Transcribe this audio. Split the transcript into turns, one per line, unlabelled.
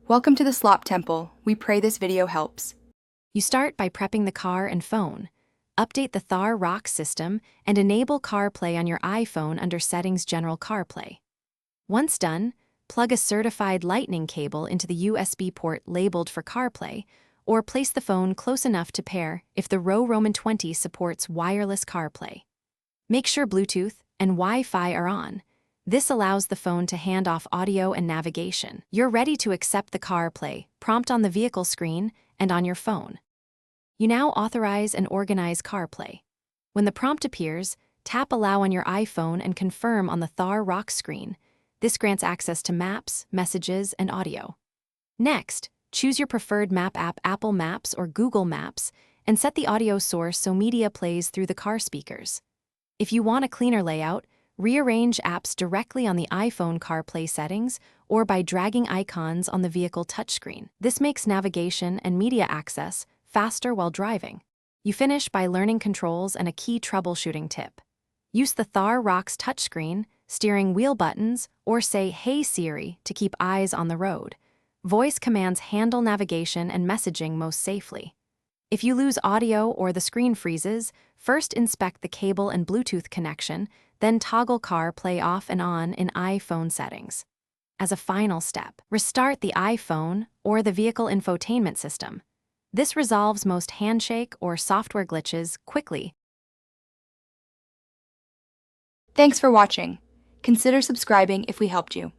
Welcome to the Slop Temple. We pray this video helps.
You start by prepping the car and phone. Update the Thar Roxx system and enable CarPlay on your iPhone under Settings General CarPlay. Once done, plug a certified Lightning cable into the USB port labeled for CarPlay, or place the phone close enough to pair if the Roman 20 supports wireless CarPlay. Make sure Bluetooth and Wi-Fi are on. This allows the phone to hand off audio and navigation. You're ready to accept the CarPlay prompt on the vehicle screen and on your phone. You now authorize and organize CarPlay. When the prompt appears, tap Allow on your iPhone and confirm on the Thar Roxx screen. This grants access to maps, messages, and audio. Next, choose your preferred map app, Apple Maps or Google Maps, and set the audio source so media plays through the car speakers. If you want a cleaner layout, rearrange apps directly on the iPhone CarPlay settings or by dragging icons on the vehicle touchscreen. This makes navigation and media access faster while driving. You finish by learning controls and a key troubleshooting tip. Use the Thar Roxx touchscreen, steering wheel buttons, or say "Hey Siri" to keep eyes on the road. Voice commands handle navigation and messaging most safely. If you lose audio or the screen freezes, first inspect the cable and Bluetooth connection, then toggle CarPlay off and on in iPhone settings. As a final step, restart the iPhone or the vehicle infotainment system. This resolves most handshake or software glitches quickly.
Thanks for watching. Consider subscribing if we helped you.